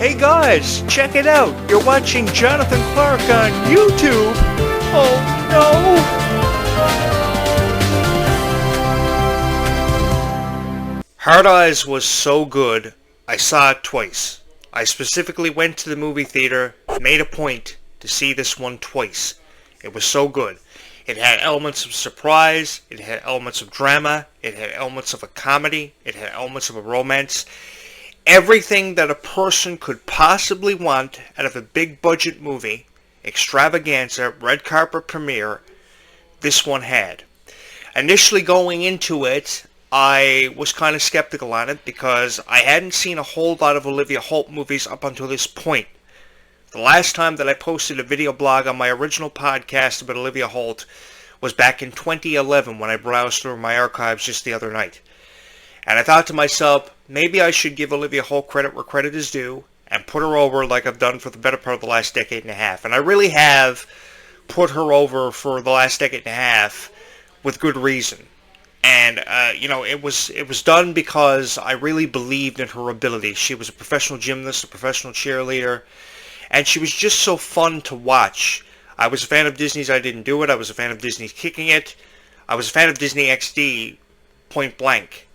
Hey guys, check it out. You're watching Jonathan Clark on YouTube. Oh no. Hard Eyes was so good, I saw it twice. I specifically went to the movie theater, made a point to see this one twice. It was so good. It had elements of surprise, it had elements of drama, it had elements of a comedy, it had elements of a romance. Everything that a person could possibly want out of a big budget movie, extravaganza, red carpet premiere, this one had. Initially going into it, I was kind of skeptical on it because I hadn't seen a whole lot of Olivia Holt movies up until this point. The last time that I posted a video blog on my original podcast about Olivia Holt was back in 2011 when I browsed through my archives just the other night. And I thought to myself, maybe I should give Olivia Holt credit where credit is due and put her over like I've done for the better part of the last decade and a half. And I really have put her over for the last decade and a half with good reason. And, it was done because I really believed in her ability. She was a professional gymnast, a professional cheerleader, and she was just so fun to watch. I was a fan of Disney's I Didn't Do It. I was a fan of Disney's Kicking It. I was a fan of Disney XD, point blank.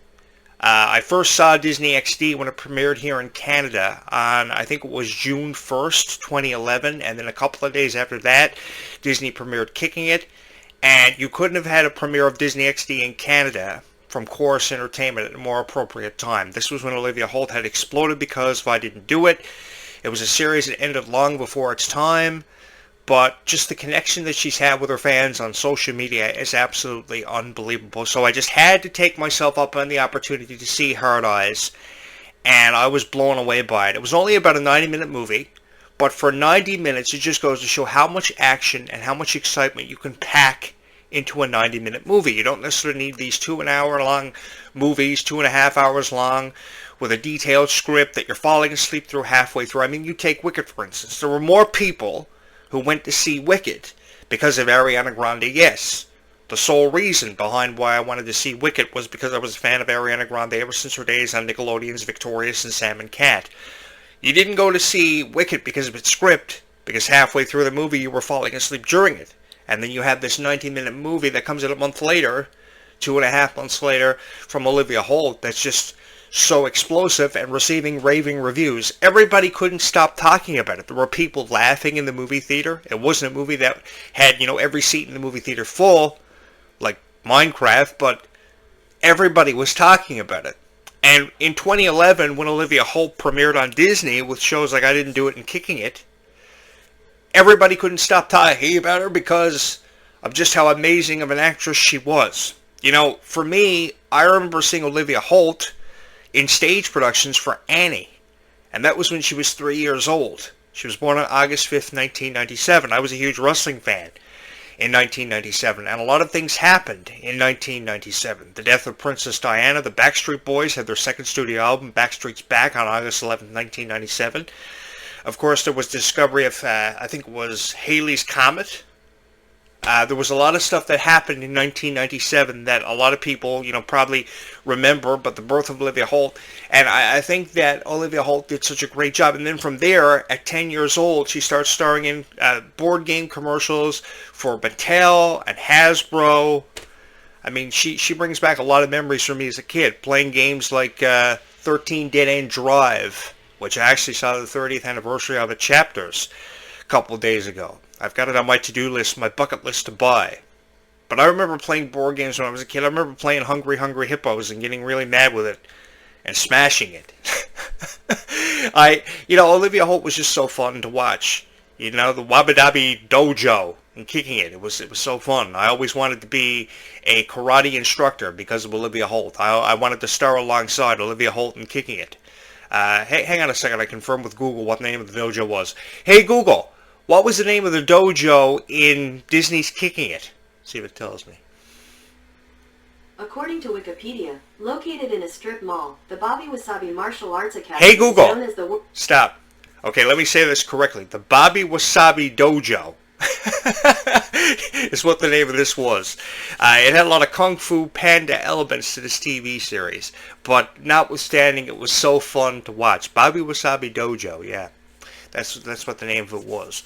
I first saw Disney XD when it premiered here in Canada on, I think it was June 1st, 2011, and then a couple of days after that, Disney premiered Kicking It, and you couldn't have had a premiere of Disney XD in Canada from Chorus Entertainment at a more appropriate time. This was when Olivia Holt had exploded because of I Didn't Do It. It was a series that ended long before its time, but just the connection that she's had with her fans on social media is absolutely unbelievable. So I just had to take myself up on the opportunity to see Hard Eyes, and I was blown away by it. It was only about a 90-minute movie, but for 90 minutes it just goes to show how much action and how much excitement you can pack into a 90-minute movie. You don't necessarily need these 2-hour-long movies, 2.5 hours long, with a detailed script that you're falling asleep through halfway through. I mean, you take Wicked, for instance. There were more people who went to see Wicked because of Ariana Grande, yes. The sole reason behind why I wanted to see Wicked was because I was a fan of Ariana Grande ever since her days on Nickelodeon's Victorious and Sam and Cat. You didn't go to see Wicked because of its script, because halfway through the movie you were falling asleep during it. And then you have this 90-minute movie that comes out a month later, 2.5 months later, from Olivia Holt that's just so explosive and receiving raving reviews. Everybody couldn't stop talking about it. There were people laughing in the movie theater. It wasn't a movie that had, every seat in the movie theater full, like Minecraft, but everybody was talking about it. And in 2011, when Olivia Holt premiered on Disney with shows like I Didn't Do It and Kicking It, everybody couldn't stop talking about her because of just how amazing of an actress she was. For me, I remember seeing Olivia Holt in stage productions for Annie, and that was when she was 3 years old. She was born on August 5th, 1997. I was a huge wrestling fan in 1997, and a lot of things happened in 1997. The death of Princess Diana, the Backstreet Boys had their second studio album, Backstreet's Back, on August 11th, 1997. Of course, there was the discovery of, I think it was Halley's Comet. There was a lot of stuff that happened in 1997 that a lot of people, probably remember, but the birth of Olivia Holt. And I think that Olivia Holt did such a great job. And then from there, at 10 years old, she starts starring in board game commercials for Mattel and Hasbro. I mean, she brings back a lot of memories for me as a kid, playing games like 13 Dead End Drive, which I actually saw the 30th anniversary of it chapters a couple of days ago. I've got it on my to-do list, my bucket list to buy. But I remember playing board games when I was a kid. I remember playing Hungry Hungry Hippos and getting really mad with it and smashing it. Olivia Holt was just so fun to watch. The Wabadabi Dojo and Kicking It. It was so fun. I always wanted to be a karate instructor because of Olivia Holt. I wanted to star alongside Olivia Holt in Kicking It. Hang on a second. I confirmed with Google what the name of the dojo was. Hey, Google, what was the name of the dojo in Disney's Kicking It? See if it tells me. According to Wikipedia, located in a strip mall, the Bobby Wasabi Martial Arts Academy Hey, Google, is known as the... Stop. Okay, let me say this correctly. The Bobby Wasabi Dojo is what the name of this was. It had a lot of Kung Fu Panda elements to this TV series, but notwithstanding, it was so fun to watch. Bobby Wasabi Dojo, yeah. That's what the name of it was.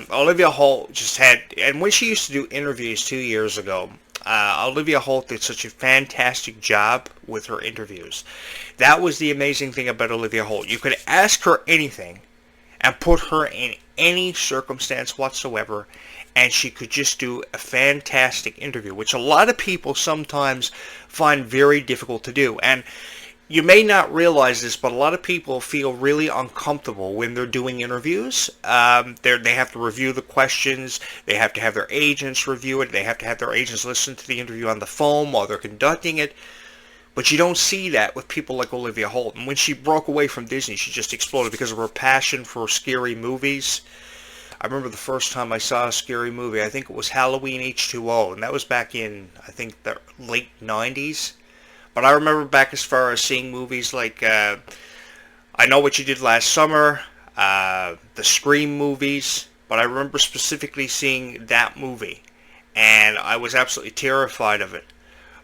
Olivia Holt just had, and when she used to do interviews 2 years ago, Olivia Holt did such a fantastic job with her interviews. That was the amazing thing about Olivia Holt. You could ask her anything and put her in any circumstance whatsoever, and she could just do a fantastic interview, which a lot of people sometimes find very difficult to do. And you may not realize this, but a lot of people feel really uncomfortable when they're doing interviews. They have to review the questions. They have to have their agents review it. They have to have their agents listen to the interview on the phone while they're conducting it. But you don't see that with people like Olivia Holt. And when she broke away from Disney, she just exploded because of her passion for scary movies. I remember the first time I saw a scary movie, I think it was Halloween H2O, and that was back in, I think, the late 90s. But I remember back as far as seeing movies like I Know What You Did Last Summer, the Scream movies, but I remember specifically seeing that movie, and I was absolutely terrified of it.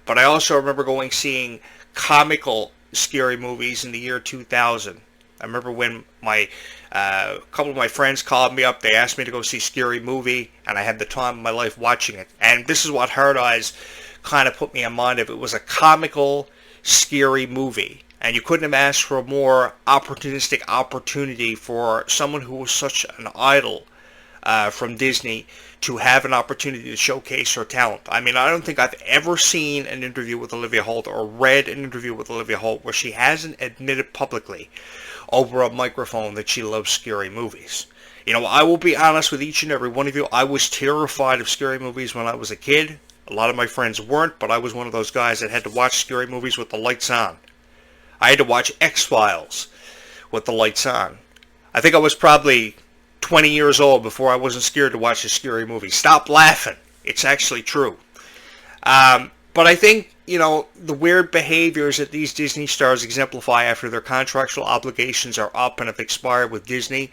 But I also remember seeing comical scary movies in the year 2000. I remember when a couple of my friends called me up, they asked me to go see a scary movie, and I had the time of my life watching it. And this is what Hard Eyes kind of put me in mind of. It was a comical, scary movie. And you couldn't have asked for a more opportunistic opportunity for someone who was such an idol from Disney to have an opportunity to showcase her talent. I mean, I don't think I've ever seen an interview with Olivia Holt or read an interview with Olivia Holt where she hasn't admitted publicly over a microphone that she loves scary movies. You know, I will be honest with each and every one of you. I was terrified of scary movies when I was a kid. A lot of my friends weren't, but I was one of those guys that had to watch scary movies with the lights on. I had to watch X-Files with the lights on. I think I was probably 20 years old before I wasn't scared to watch a scary movie. Stop laughing. It's actually true. But I think, you know, the weird behaviors that these Disney stars exemplify after their contractual obligations are up and have expired with Disney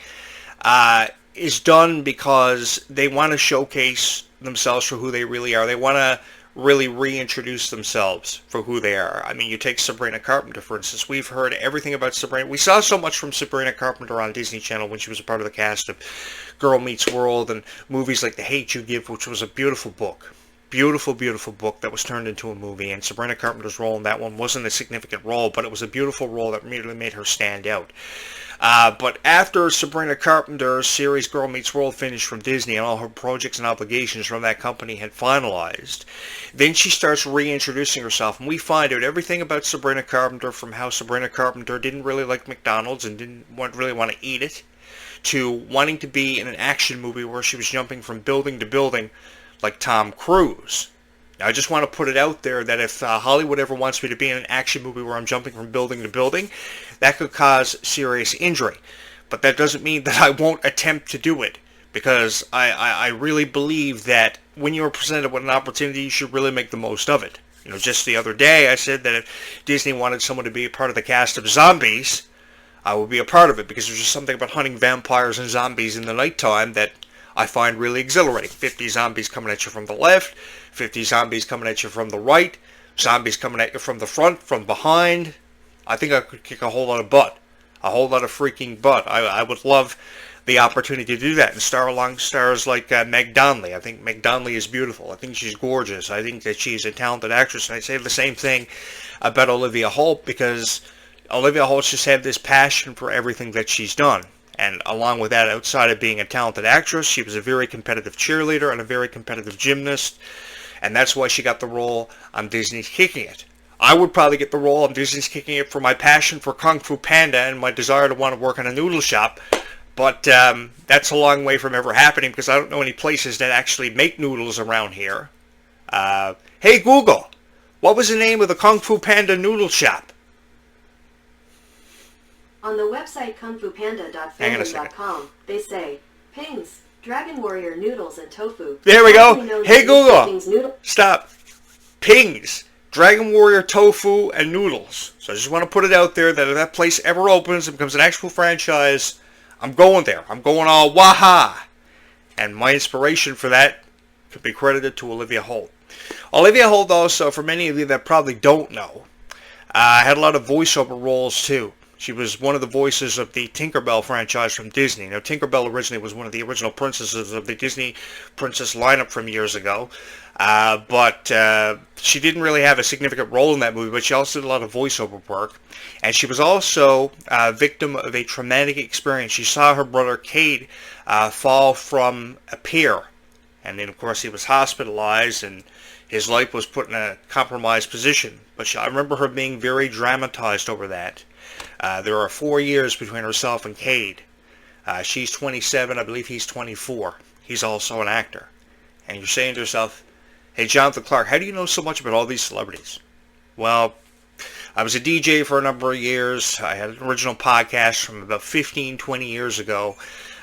is done because they want to showcase themselves for who they really are. They want to really reintroduce themselves for who they are. I mean, you take Sabrina Carpenter, for instance. We've heard everything about Sabrina. We saw so much from Sabrina Carpenter on Disney Channel when she was a part of the cast of Girl Meets World and movies like The Hate U Give, which was a beautiful book. Beautiful, beautiful book that was turned into a movie, and Sabrina Carpenter's role in that one wasn't a significant role, but it was a beautiful role that immediately made her stand out. But after Sabrina Carpenter's series Girl Meets World finished from Disney and all her projects and obligations from that company had finalized, then she starts reintroducing herself, and we find out everything about Sabrina Carpenter, from how Sabrina Carpenter didn't really like McDonald's and didn't really want to eat it, to wanting to be in an action movie where she was jumping from building to building like Tom Cruise. Now, I just want to put it out there that if Hollywood ever wants me to be in an action movie where I'm jumping from building to building, that could cause serious injury. But that doesn't mean that I won't attempt to do it, because I really believe that when you are presented with an opportunity, you should really make the most of it. You know, just the other day I said that if Disney wanted someone to be a part of the cast of Zombies, I would be a part of it, because there's just something about hunting vampires and zombies in the nighttime that I find really exhilarating. 50 zombies coming at you from the left, 50 zombies coming at you from the right, zombies coming at you from the front, from behind. I think I could kick a whole lot of butt. A whole lot of freaking butt. I would love the opportunity to do that and star along stars like Meg Donnelly. I think Meg Donnelly is beautiful. I think she's gorgeous. I think that she's a talented actress. And I say the same thing about Olivia Holt, because Olivia Holt's just had this passion for everything that she's done. And along with that, outside of being a talented actress, she was a very competitive cheerleader and a very competitive gymnast. And that's why she got the role on Disney's Kicking It. I would probably get the role on Disney's Kicking It for my passion for Kung Fu Panda and my desire to want to work in a noodle shop. But that's a long way from ever happening, because I don't know any places that actually make noodles around here. Hey Google, what was the name of the Kung Fu Panda noodle shop? On the website kungfupanda.fandom.com, they say, Pings, Dragon Warrior noodles and tofu. There we go. Hey Google, stop. Pings, Dragon Warrior tofu and noodles. So I just want to put it out there that if that place ever opens and becomes an actual franchise, I'm going there. I'm going all waha. And my inspiration for that could be credited to Olivia Holt. Olivia Holt also, for many of you that probably don't know, had a lot of voiceover roles too. She was one of the voices of the Tinkerbell franchise from Disney. Now, Tinkerbell originally was one of the original princesses of the Disney princess lineup from years ago. But she didn't really have a significant role in that movie, but she also did a lot of voiceover work. And she was also a victim of a traumatic experience. She saw her brother Cade fall from a pier. And then, of course, he was hospitalized and his life was put in a compromised position. But I remember her being very dramatized over that. There are 4 years between herself and Cade. She's 27, I believe he's 24. He's also an actor. And you're saying to yourself, hey, Jonathan Clark, how do you know so much about all these celebrities? Well, I was a DJ for a number of years. I had an original podcast from about 15, 20 years ago.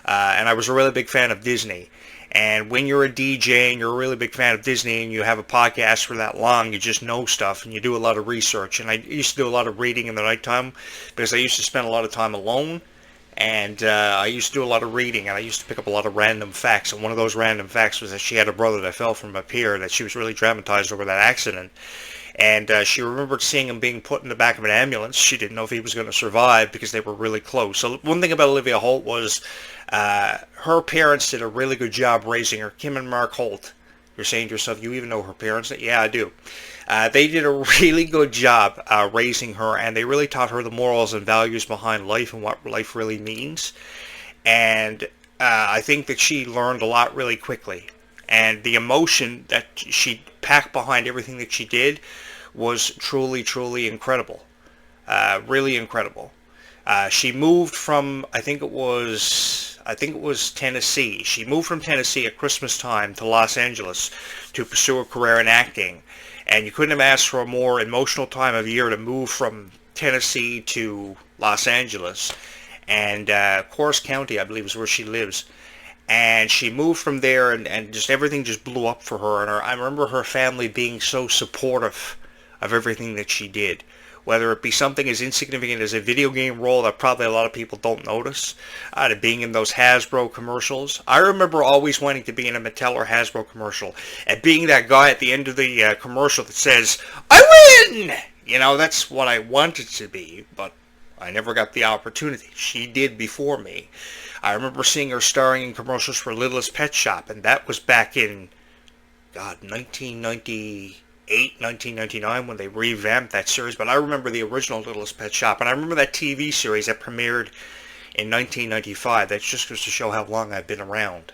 And I was a really big fan of Disney. And when you're a DJ and you're a really big fan of Disney and you have a podcast for that long, you just know stuff and you do a lot of research. And I used to do a lot of reading in the nighttime because I used to spend a lot of time alone. And I used to do a lot of reading, and I used to pick up a lot of random facts. And one of those random facts was that she had a brother that fell from a pier, that she was really dramatized over that accident. And she remembered seeing him being put in the back of an ambulance. She didn't know if he was going to survive because they were really close. So one thing about Olivia Holt was her parents did a really good job raising her. Kim and Mark Holt. You're saying to yourself, you even know her parents? Yeah, I do. They did a really good job raising her, and they really taught her the morals and values behind life and what life really means. And I think that she learned a lot really quickly. And the emotion that she packed behind everything that she did was truly, truly incredible. Really incredible. She moved from, I think it was Tennessee. She moved from Tennessee at Christmas time to Los Angeles to pursue a career in acting. And you couldn't have asked for a more emotional time of year to move from Tennessee to Los Angeles. And Coors County, I believe, is where she lives. And she moved from there, and just everything just blew up for her. And I remember her family being so supportive of everything that she did. Whether it be something as insignificant as a video game role that probably a lot of people don't notice, to being in those Hasbro commercials. I remember always wanting to be in a Mattel or Hasbro commercial, and being that guy at the end of the commercial that says, I win! You know, that's what I wanted to be, but I never got the opportunity. She did before me. I remember seeing her starring in commercials for Littlest Pet Shop, and that was back in, 1999 when they revamped that series. But I remember the original Littlest Pet Shop, and I remember that TV series that premiered in 1995. That just goes to show how long I've been around.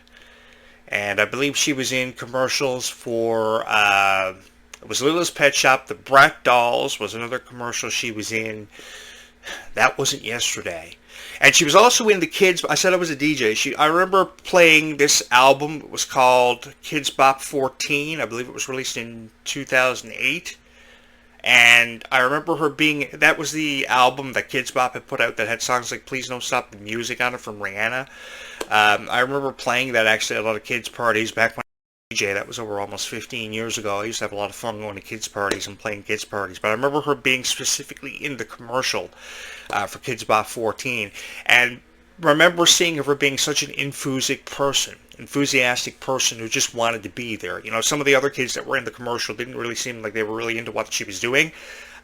And I believe she was in commercials for, it was Littlest Pet Shop. The Brat Dolls was another commercial she was in. That wasn't yesterday. And she was also in the kids. I said I was a DJ. I remember playing this album. It was called Kids Bop 14. I believe it was released in 2008. And I remember her being, that was the album that Kids Bop had put out that had songs like Please Don't Stop the Music on it from Rihanna. I remember playing that actually at a lot of kids' parties back when I was a DJ. That was over almost 15 years ago. I used to have a lot of fun going to kids' parties and playing kids' parties. But I remember her being specifically in the commercial for Kids Bop 14. And remember seeing her being such an enthusiastic person who just wanted to be there. You know, some of the other kids that were in the commercial didn't really seem like they were really into what she was doing.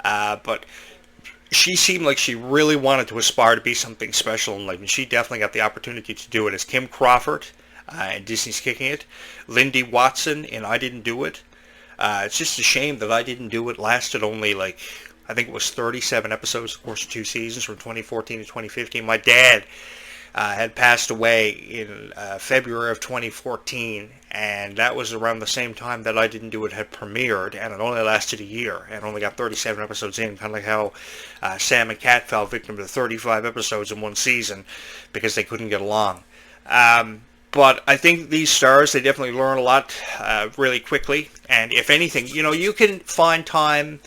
But she seemed like she really wanted to aspire to be something special in life. And she definitely got the opportunity to do it as Kim Crawford in Disney's Kicking It. Lindy Watson in I Didn't Do It. It's just a shame that I Didn't Do It lasted only like, I think it was 37 episodes, of course, 2 seasons from 2014 to 2015. My dad had passed away in February of 2014, and that was around the same time that I Didn't Do It had premiered, and it only lasted a year, and only got 37 episodes in, kind of like how Sam and Cat fell victim to 35 episodes in one season because they couldn't get along. But I think these stars, they definitely learn a lot really quickly, and if anything, you know, you can find time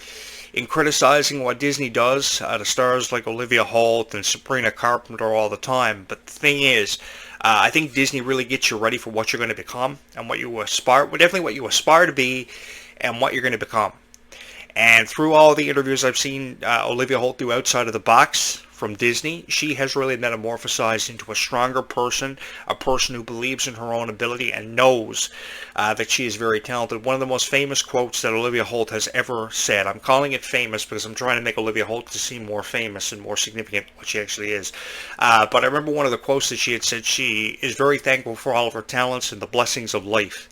in criticizing what Disney does to stars like Olivia Holt and Sabrina Carpenter all the time. But the thing is, I think Disney really gets you ready for what you're going to become and what you aspire, well, definitely what you aspire to be and what you're going to become. And through all the interviews I've seen Olivia Holt do outside of the box, from Disney. She has really metamorphosized into a stronger person, a person who believes in her own ability and knows that she is very talented. One of the most famous quotes that Olivia Holt has ever said, I'm calling it famous because I'm trying to make Olivia Holt to seem more famous and more significant than what she actually is. But I remember one of the quotes that she had said, she is very thankful for all of her talents and the blessings of life,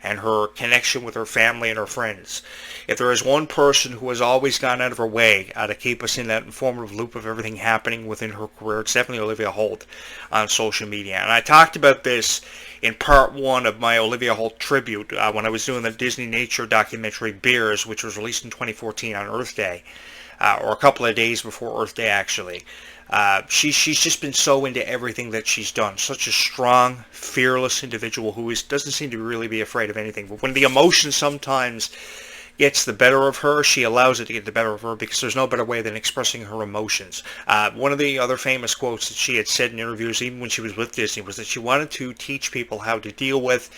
and her connection with her family and her friends. If there is one person who has always gone out of her way to keep us in that informative loop of everything happening within her career, it's definitely Olivia Holt on social media. And I talked about this in part one of my Olivia Holt tribute when I was doing the Disney nature documentary Beers, which was released in 2014 on Earth Day, or a couple of days before Earth Day, actually. She's just been so into everything that she's done. Such a strong, fearless individual who doesn't seem to really be afraid of anything. But when the emotion sometimes gets the better of her, she allows it to get the better of her because there's no better way than expressing her emotions. One of the other famous quotes that she had said in interviews, even when she was with Disney, was that she wanted to teach people how to deal with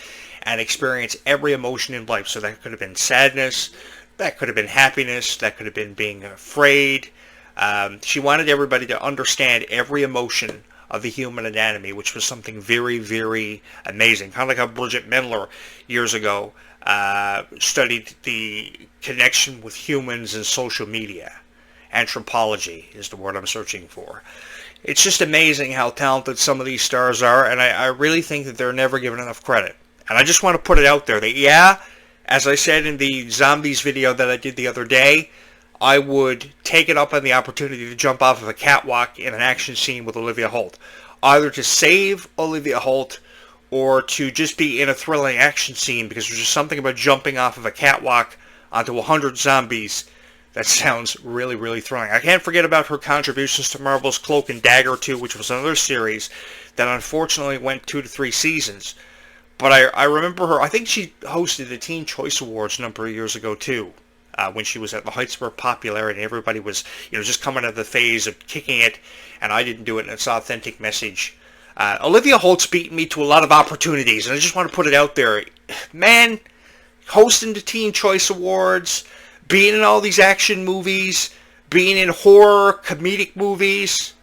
and experience every emotion in life. So that could have been sadness, that could have been happiness, that could have been being afraid. She wanted everybody to understand every emotion of the human anatomy, which was something very, very amazing. Kind of like how Bridget Mendler years ago studied the connection with humans and social media. Anthropology is the word I'm searching for. It's just amazing how talented some of these stars are, and I really think that they're never given enough credit. And I just want to put it out there that, yeah, as I said in the Zombies video that I did the other day, I would take it up on the opportunity to jump off of a catwalk in an action scene with Olivia Holt. Either to save Olivia Holt or to just be in a thrilling action scene, because there's just something about jumping off of a catwalk onto 100 zombies that sounds really, really thrilling. I can't forget about her contributions to Marvel's Cloak and Dagger 2, which was another series that unfortunately went 2 to 3 seasons. But I remember her, I think she hosted the Teen Choice Awards a number of years ago too. When she was at the heights of her popularity, everybody was, just coming out of the phase of kicking it, and I didn't do it, and it's an authentic message. Olivia Holt's beaten me to a lot of opportunities, and I just want to put it out there. Man, hosting the Teen Choice Awards, being in all these action movies, being in horror, comedic movies.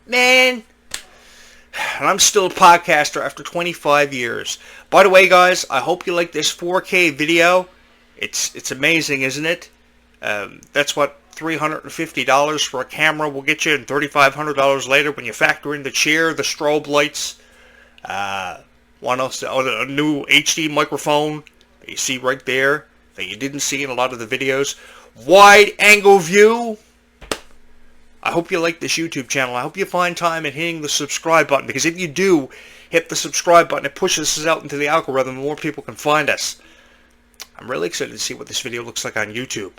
Man. And I'm still a podcaster after 25 years. By the way, guys, I hope you like this 4K video. It's amazing, isn't it? That's what $350 for a camera will get you, and $3,500 later when you factor in the chair, the strobe lights, a new HD microphone that you see right there that you didn't see in a lot of the videos. Wide angle view. I hope you like this YouTube channel. I hope you find time in hitting the subscribe button, because if you do hit the subscribe button, it pushes us out into the algorithm and more people can find us. I'm really excited to see what this video looks like on YouTube.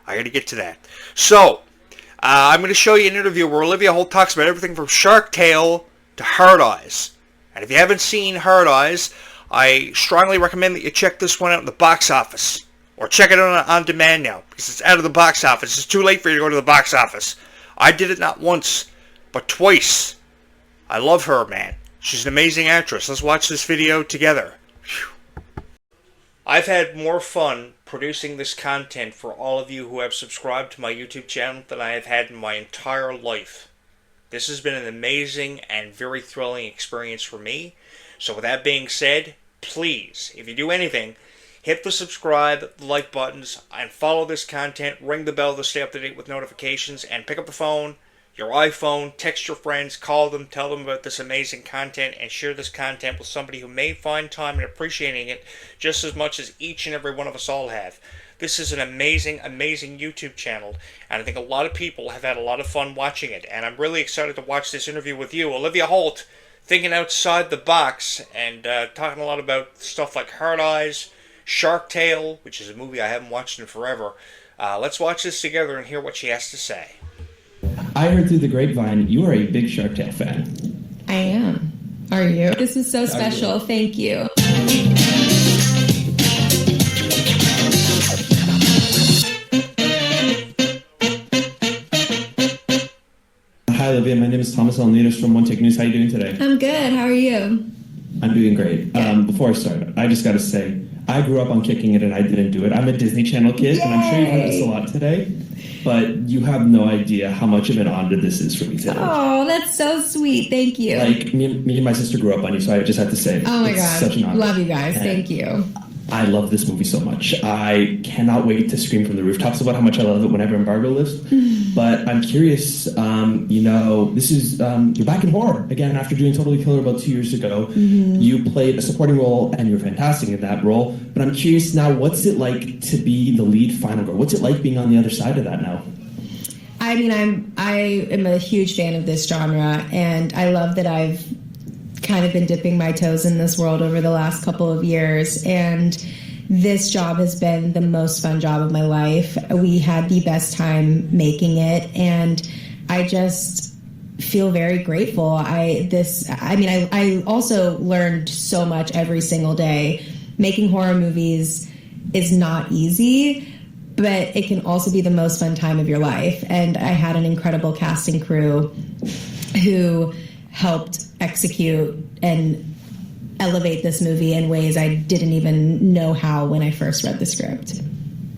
I got to get to that. So, I'm going to show you an interview where Olivia Holt talks about everything from Shark Tale to Hard Eyes. And if you haven't seen Hard Eyes, I strongly recommend that you check this one out in the box office. Or check it out on demand now, because it's out of the box office. It's too late for you to go to the box office. I did it not once, but twice. I love her, man. She's an amazing actress. Let's watch this video together. Whew. I've had more fun producing this content for all of you who have subscribed to my YouTube channel than I have had in my entire life. This has been an amazing and very thrilling experience for me. So with that being said, please, if you do anything, hit the subscribe, the like buttons, and follow this content. Ring the bell to stay up to date with notifications, and pick up the phone, your iPhone, text your friends, call them, tell them about this amazing content, and share this content with somebody who may find time in appreciating it just as much as each and every one of us all have. This is an amazing, amazing YouTube channel, and I think a lot of people have had a lot of fun watching it, and I'm really excited to watch this interview with you. Olivia Holt, thinking outside the box, and talking a lot about stuff like Hard Eyes, Shark Tale, which is a movie I haven't watched in forever. Let's watch this together and hear what she has to say. I heard through the grapevine you are a big Shark Tale fan. I am. Are you? This is so special. Thank you. Hi, Olivia. My name is Thomas Alnidas from One Take News. How are you doing today? I'm good. How are you? I'm doing great. Before I start, I just got to say, I grew up on Kicking It and I didn't do it. I'm a Disney Channel kid, and I'm sure you've heard this a lot today, but you have no idea how much of an honor this is for me today. Oh, that's so sweet. Thank you. Like, me and my sister grew up on you, so I just have to say, oh my it's God. such an honor. Love you guys. And thank you. I love this movie so much. I cannot wait to scream from the rooftops about how much I love it whenever embargo lifts. But I'm curious, this is, you're back in horror again after doing Totally Killer about 2 years ago. You played a supporting role and you're fantastic in that role. But I'm curious now, what's it like to be the lead final girl? What's it like being on the other side of that now? I mean, I am a huge fan of this genre, and I love that I've kind of been dipping my toes in this world over the last couple of years, and this job has been the most fun job of my life. We had the best time making it, and I just feel very grateful. I also learned so much every single day. Making horror movies is not easy, but it can also be the most fun time of your life. And I had an incredible casting crew who helped execute and elevate this movie in ways I didn't even know how when I first read the script.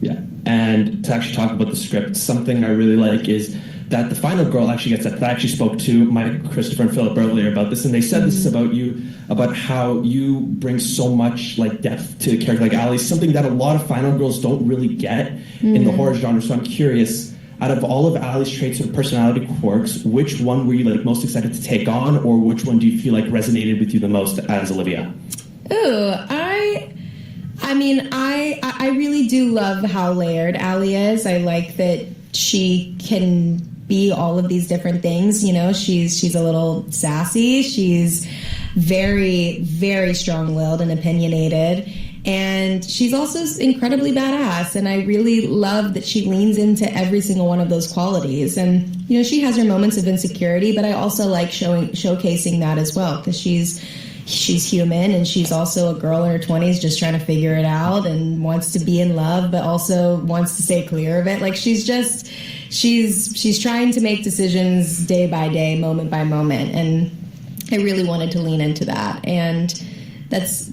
Yeah, and to actually talk about the script, something I really like is that the final girl actually gets that. I actually spoke to Mike, Christopher, and Philip earlier about this, and they said this is about you, about how you bring so much like depth to a character like Allie, something that a lot of final girls don't really get in the horror genre. So I'm curious, out of all of Allie's traits or personality quirks, which one were you like most excited to take on, or which one do you feel like resonated with you the most as Olivia? Ooh, I really do love how layered Allie is. I like that she can be all of these different things. You know, she's a little sassy. She's very, very strong-willed and opinionated. And she's also incredibly badass. And I really love that she leans into every single one of those qualities. And, you know, she has her moments of insecurity, but I also like showcasing that as well, because she's human, and she's also a girl in her 20s just trying to figure it out and wants to be in love, but also wants to stay clear of it. Like, she's trying to make decisions day by day, moment by moment. And I really wanted to lean into that. And that's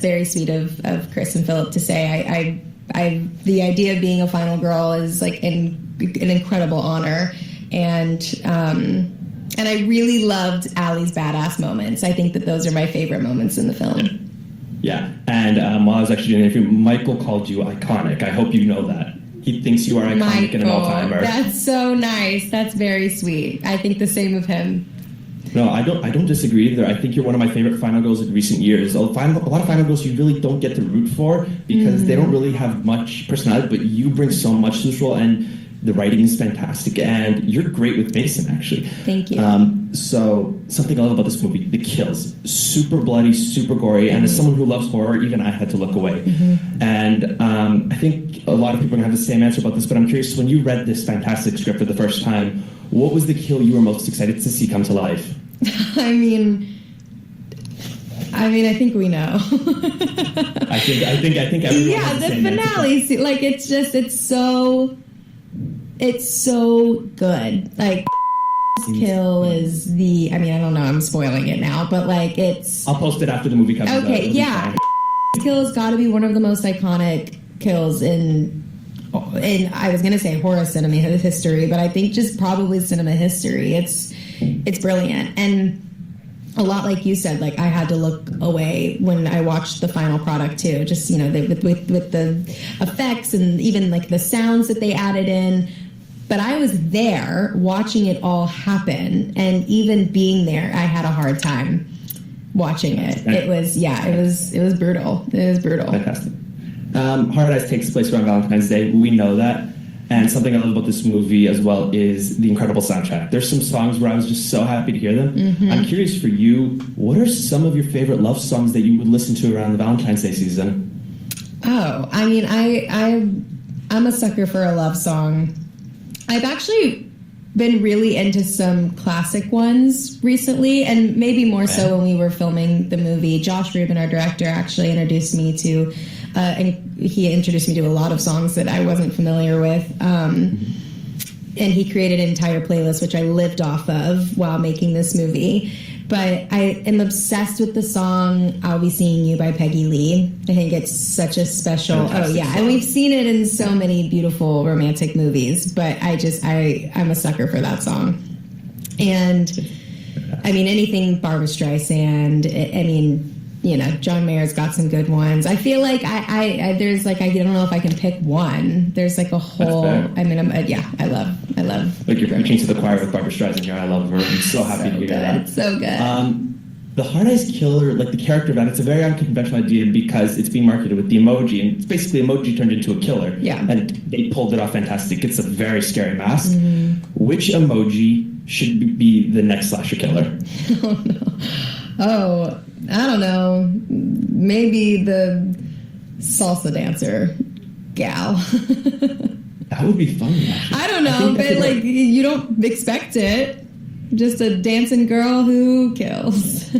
very sweet of Chris and Philip to say. I the idea of being a final girl is like an incredible honor. And I really loved Allie's badass moments. I think that those are my favorite moments in the film. Yeah, and while I was actually doing the interview, Michael called you iconic. I hope you know that. He thinks you are iconic and an all-timer. That's so nice. That's very sweet. I think the same of him. No, I don't disagree either. I think you're one of my favorite final girls in recent years. A lot of final girls you really don't get to root for because they don't really have much personality, but you bring so much to this role, and the writing is fantastic, and you're great with Mason, actually. Thank you. So something I love about this movie, the kills. Super bloody, super gory, and as someone who loves horror, even I had to look away. And I think a lot of people are going to have the same answer about this, but I'm curious, when you read this fantastic script for the first time, what was the kill you were most excited to see come to life? I mean, I think we know. I think everyone has the finale. answer. Like, it's so good. Like, kill is the, I don't know, I'm spoiling it now, but like, I'll post it after the movie comes out. Okay, yeah. Kill has got to be one of the most iconic kills in I was going to say horror cinema history, but I think just probably cinema history. It's brilliant. And a lot like you said, like, I had to look away when I watched the final product too, just, with the effects and even like the sounds that they added in. But I was there watching it all happen, and even being there, I had a hard time watching it. It was brutal. It was brutal. Fantastic. Hard Eyes takes place around Valentine's Day. We know that. And something I love about this movie as well is the incredible soundtrack. There's some songs where I was just so happy to hear them. I'm curious for you, what are some of your favorite love songs that you would listen to around the Valentine's Day season? Oh, I'm a sucker for a love song. I've actually been really into some classic ones recently, and maybe more so when we were filming the movie. Josh Rubin, our director, actually introduced me to a lot of songs that I wasn't familiar with. he created an entire playlist, which I lived off of while making this movie. But I am obsessed with the song "I'll Be Seeing You" by Peggy Lee. I think it's such a special. Fantastic song. And we've seen it in so many beautiful romantic movies. But I'm a sucker for that song. And I mean, anything Barbra Streisand. I mean, John Mayer's got some good ones. I feel like I there's like, I don't know if I can pick one. There's like a whole. I mean, I love. Like you're preaching to the choir with Barbra Streisand here. I love her. I'm so happy to hear that. It's so good. The Hard Eyes Killer, like the character of that, it's a very unconventional idea because it's being marketed with the emoji, and it's basically emoji turned into a killer. Yeah. And they pulled it off fantastic. It's a very scary mask. Mm-hmm. Which emoji should be the next slasher killer? Oh no. Oh, I don't know. Maybe the salsa dancer gal. That would be fun, actually. I don't know, but like you don't expect it. Just a dancing girl who kills.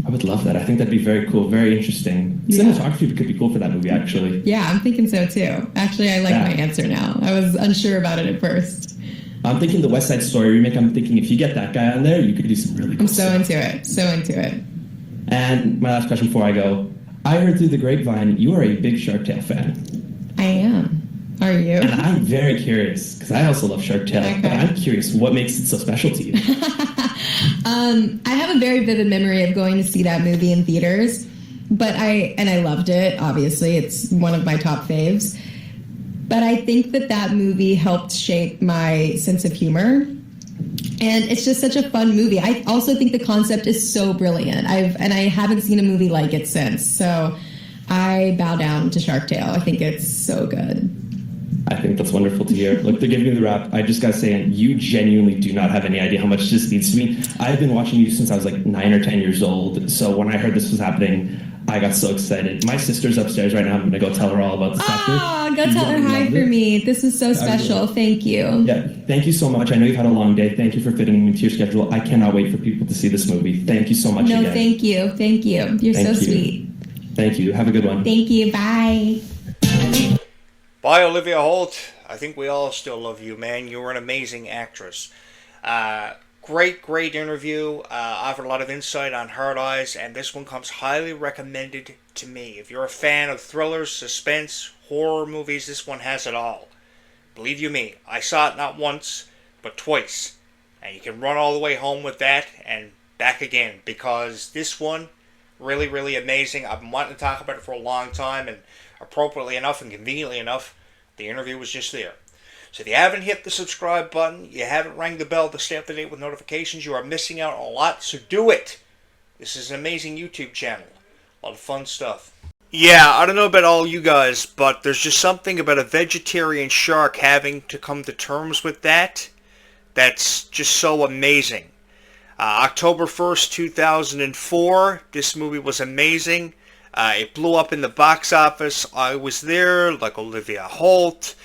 I would love that. I think that'd be very cool, very interesting. Yeah. Cinematography could be cool for that movie, actually. Yeah, I'm thinking so too. Actually, I like Yeah. my answer now. I was unsure about it at first. I'm thinking the West Side Story remake. I'm thinking if you get that guy on there, you could do some really cool I'm so stuff. into it. So into it. And my last question before I go. I heard through the grapevine you are a big Shark Tale fan. I am. Are you? And I'm very curious, because I also love Shark Tale, Okay. but I'm curious, what makes it so special to you? I have a very vivid memory of going to see that movie in theaters, but I loved it. Obviously, it's one of my top faves. But I think that movie helped shape my sense of humor, and it's just such a fun movie. I also think the concept is so brilliant. I haven't seen a movie like it since, so I bow down to Shark Tale. I think it's so good. I think that's wonderful to hear. Look, they're giving me the rap. I just gotta say, you genuinely do not have any idea how much this means to me. I've been watching you since I was like 9 or 10 years old, so when I heard this was happening, I got so excited. My sister's upstairs right now. I'm gonna go tell her all about this after. Oh, go tell her hi for me. This was so special. Thank you. Yeah, thank you so much. I know you've had a long day. Thank you for fitting me into your schedule. I cannot wait for people to see this movie. Thank you so much No, again. thank you. Thank you. You're Thank so you. sweet. Thank you. Have a good one. Thank you. Bye. Bye, Olivia Holt. I think we all still love you, man. You're an amazing actress. Great interview. Offered a lot of insight on Hard Eyes, and this one comes highly recommended to me. If you're a fan of thrillers, suspense, horror movies, this one has it all. Believe you me, I saw it not once, but twice. And you can run all the way home with that and back again, because this one, really amazing. I've been wanting to talk about it for a long time, and appropriately enough and conveniently enough, the interview was just there. So if you haven't hit the subscribe button, you haven't rang the bell to stay up to date with notifications, you are missing out on a lot, so do it. This is an amazing YouTube channel. A lot of fun stuff. Yeah, I don't know about all you guys, but there's just something about a vegetarian shark having to come to terms with that that's just so amazing. October 1st, 2004, this movie was amazing. It blew up in the box office. I was there, like Olivia Holt,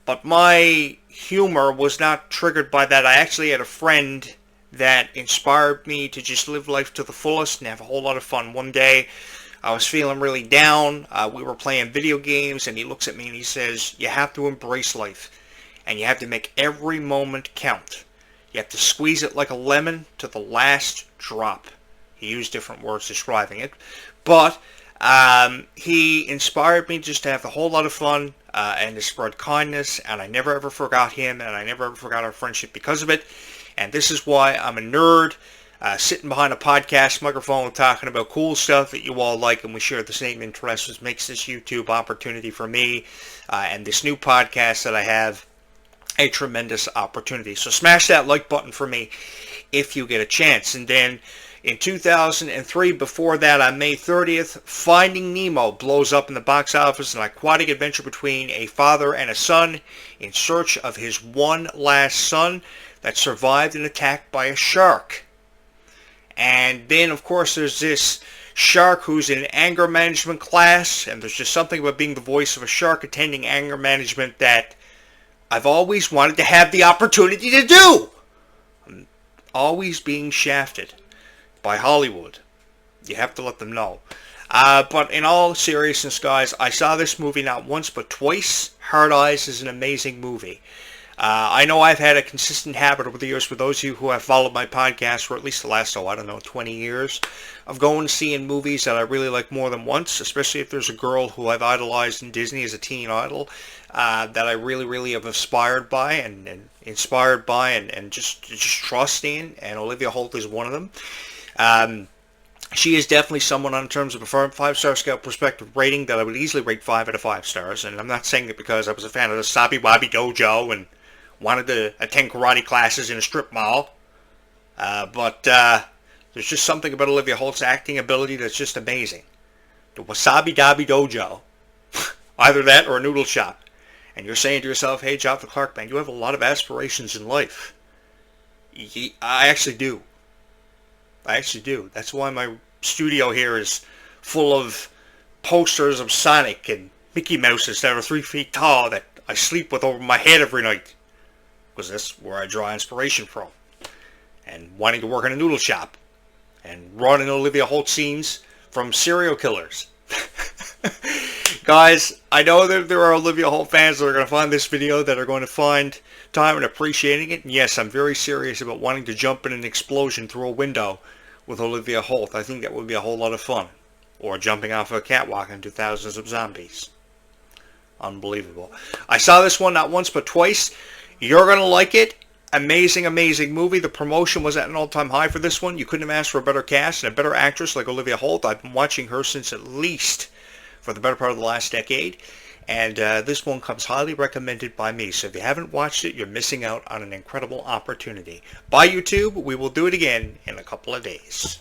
but my humor was not triggered by that. I actually had a friend that inspired me to just live life to the fullest and have a whole lot of fun. One day, I was feeling really down. We were playing video games, and he looks at me and he says, you have to embrace life, and you have to make every moment count. You have to squeeze it like a lemon to the last drop. He used different words describing it, but he inspired me just to have a whole lot of fun and to spread kindness, and I never ever forgot him, and I never ever forgot our friendship because of it. And this is why I'm a nerd, sitting behind a podcast microphone talking about cool stuff that you all like, and we share the same interests, which makes this YouTube opportunity for me and this new podcast that I have a tremendous opportunity. So smash that like button for me if you get a chance. And then in 2003, before that, on May 30th, Finding Nemo blows up in the box office, an aquatic adventure between a father and a son in search of his one last son that survived an attack by a shark. And then, of course, there's this shark who's in anger management class, and there's just something about being the voice of a shark attending anger management that I've always wanted to have the opportunity to do. I'm always being shafted by Hollywood. You have to let them know. But in all seriousness, guys, I saw this movie not once but twice. Hard Eyes is an amazing movie. I know I've had a consistent habit over the years, for those of you who have followed my podcast for at least the last, 20 years, of going and seeing movies that I really like more than once, especially if there's a girl who I've idolized in Disney as a teen idol, that I really, really have inspired by and inspired by and just trust in, and Olivia Holt is one of them. She is definitely someone, in terms of a 5-star scale perspective rating, that I would easily rate 5 out of 5 stars, and I'm not saying it because I was a fan of the Sabi Wabi Dojo and wanted to attend karate classes in a strip mall, but there's just something about Olivia Holt's acting ability that's just amazing. The Wasabi Dabi Dojo, either that or a noodle shop, and you're saying to yourself, hey, Jonathan Clark, man, you have a lot of aspirations in life. I actually do. That's why my studio here is full of posters of Sonic and Mickey Mouses that are 3 feet tall that I sleep with over my head every night, because that's where I draw inspiration from. And wanting to work in a noodle shop and running Olivia Holt scenes from serial killers. Guys, I know that there are Olivia Holt fans that are going to find this video, that are going to find time and appreciating it. And yes, I'm very serious about wanting to jump in an explosion through a window with Olivia Holt. I think that would be a whole lot of fun. Or jumping off a catwalk into thousands of zombies. Unbelievable. I saw this one not once but twice. You're going to like it. Amazing, amazing movie. The promotion was at an all-time high for this one. You couldn't have asked for a better cast and a better actress like Olivia Holt. I've been watching her since at least for the better part of the last decade. And this one comes highly recommended by me. So if you haven't watched it, you're missing out on an incredible opportunity. Bye, YouTube. We will do it again in a couple of days.